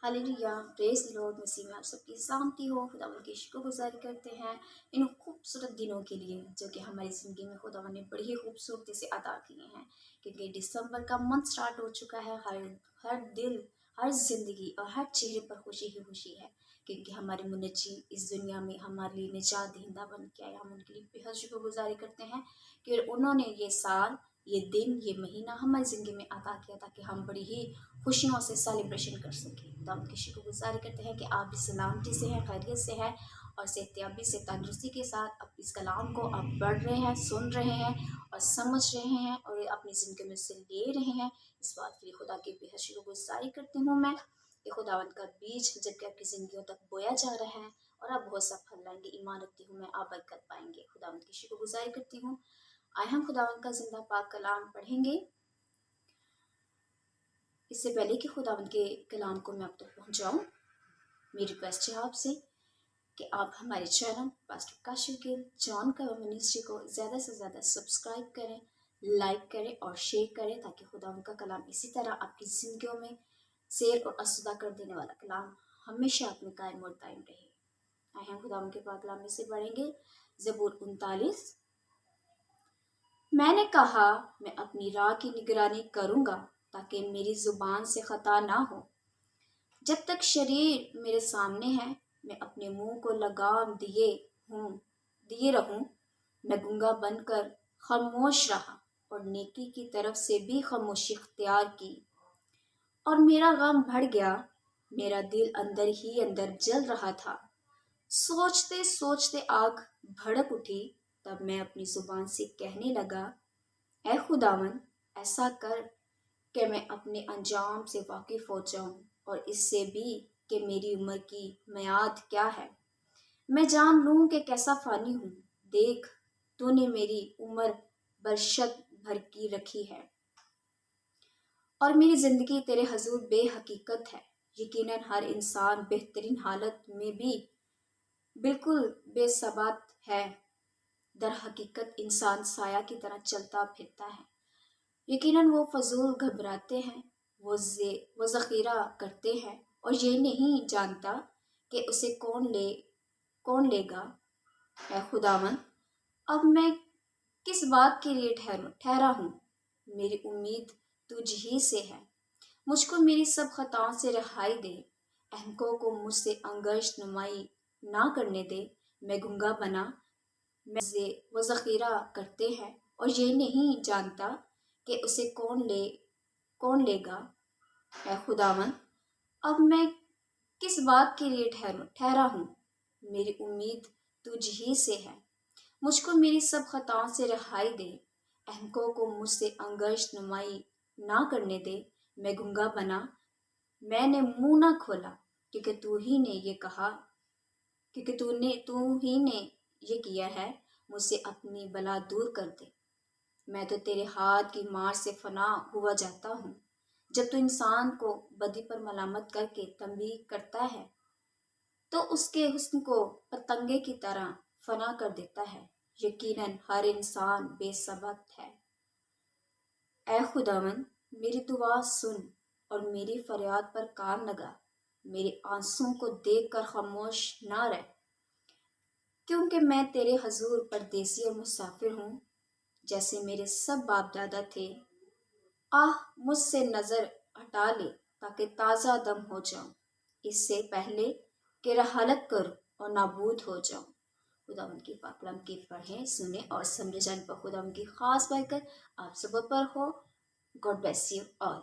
Hallelujah, praise the Lord. मसीह में आप सबकी सलामती हो। खुदावंद की शुक्रगुज़ारी करते हैं इन खूबसूरत दिनों के लिए जो कि हमारी ज़िंदगी में खुदावंद ने बड़ी ही खूबसूरती से अता किए हैं, क्योंकि दिसंबर का मंथ स्टार्ट हो चुका है। हर दिल, हर ज़िंदगी और हर चेहरे पर खुशी ही खुशी है, क्योंकि हमारे मुनज्जी इस दुनिया में हमारे लिए निजात दहिंदा बन के आए। हम उनके लिए बेहद शुक्रगुज़ारी करते हैं कि उन्होंने ये साल, ये दिन, ये महीना हमारी ज़िंदगी में अता किया ताकि हम बड़ी ही खुशियों से सेलिब्रेशन कर सकें। तो हम उनकी शुक्रगुज़ारी करते हैं कि आप भी सलामती से हैं, खैरियत से हैं और सेहतयाबी से, तंदुरुस्ती के साथ अब इस कलाम को आप पढ़ रहे हैं, सुन रहे हैं और समझ रहे हैं और अपनी ज़िंदगी में से ले रहे हैं। इस बात के लिए खुदा की बेहद शुक्रगुज़ारी करती हूँ मैं कि खुदावंद का बीज जबकि आपकी ज़िंदगियों तक बोया जा रहा है और आप बहुत सा फल लाएंगे। ईमान रखती हूँ मैं, आप बरकत पाएंगे। खुदावंद की शुक्रगुज़ारी करती हूँ। आए हम खुदावंद का जिंदा पाक कलाम पढ़ेंगे। इससे पहले कि खुदावंद के कलाम को मैं आप तक पहुँचाऊँ, मेरी रिक्वेस्ट है आपसे कि आप हमारे channel pastor Kashif Gill John का मिनिस्ट्री को ज़्यादा से ज़्यादा सब्सक्राइब करें, लाइक करें और शेयर करें, ताकि खुदावंद का कलाम इसी तरह आपकी ज़िंदगियों में सैर और असुदा कर देने वाला कलाम हमेशा अपने कायम और दायम रहे। आए हम खुदावंद के पाक कलाम में से पढ़ेंगे ज़बूर 39। मैंने कहा मैं अपनी राह की निगरानी करूँगा ताकि मेरी ज़ुबान से ख़ता ना हो। जब तक शरीर मेरे सामने है मैं अपने मुंह को लगाम दिए रहूं। मैं गूंगा बनकर खामोश रहा और नेकी की तरफ से भी खामोशी इख्तियार की, और मेरा गम बढ़ गया। मेरा दिल अंदर ही अंदर जल रहा था। सोचते सोचते आग भड़क उठी। तब मैं अपनी जुबान से कहने लगा, ऐ खुदावन, ऐसा कर कि मैं अपने अंजाम से वाकिफ हो जाऊं और इससे भी कि मेरी उम्र की मियाद क्या है। मैं जान लूं कि कैसा फानी हूँ। देख, तूने मेरी उम्र बरशत भर की रखी है और मेरी ज़िंदगी तेरे हजूर बेहकीकत है। यकीनन हर इंसान बेहतरीन हालत में भी बिल्कुल बेसबात है। दर हकीकत इंसान साया की तरह चलता फिरता है। यकीनन वो फजूल घबराते हैं, वो ज़ख़ीरा करते हैं और ये नहीं जानता कि उसे कौन लेगा। ऐ खुदावन, अब मैं किस बात के लिए ठहरा हूँ। मेरी उम्मीद तुझ ही से है। मुझको मेरी सब खताओं से रिहाई दे। अहमकों को मुझसे अंगश नुमाई ना करने दे। मैं गूंगा बना, वो ज़ख़ीरा करते हैं और ये नहीं जानता कि उसे कौन लेगा। ऐ खुदावन, अब मैं किस बात के लिए ठहरा हूँ। मेरी उम्मीद तुझ ही से है। मुझको मेरी सब खताओं से रिहाई दे। अहमकों को मुझसे अंगश नुमाई ना करने दे। मैं गूंगा बना, मैंने मुंह ना खोला, क्योंकि तू ही ने ये किया है। मुझसे अपनी बला दूर कर दे। मैं तो तेरे हाथ की मार से फना हुआ जाता हूँ। जब तू इंसान को बदी पर मलामत करके तंबीह करता है तो उसके हुस्न को पतंगे की तरह फना कर देता है। यकीनन हर इंसान बेसबक है। ऐ खुदावन, मेरी दुआ सुन और मेरी फरियाद पर कान लगा। मेरे आंसुओं को देख कर खामोश ना रह, क्योंकि मैं तेरे हजूर परदेसी और मुसाफिर हूँ, जैसे मेरे सब बाप दादा थे। आह, मुझसे नज़र हटा ले ताकि ताज़ा दम हो जाऊं, इससे पहले कि रहालत करूं और नाबूद हो जाऊं। खुदावंद की पाक कलाम की पढ़ें, सुने और समझे जाने पर खुदावंद की खास बरकत आप सब पर हो। God bless you all.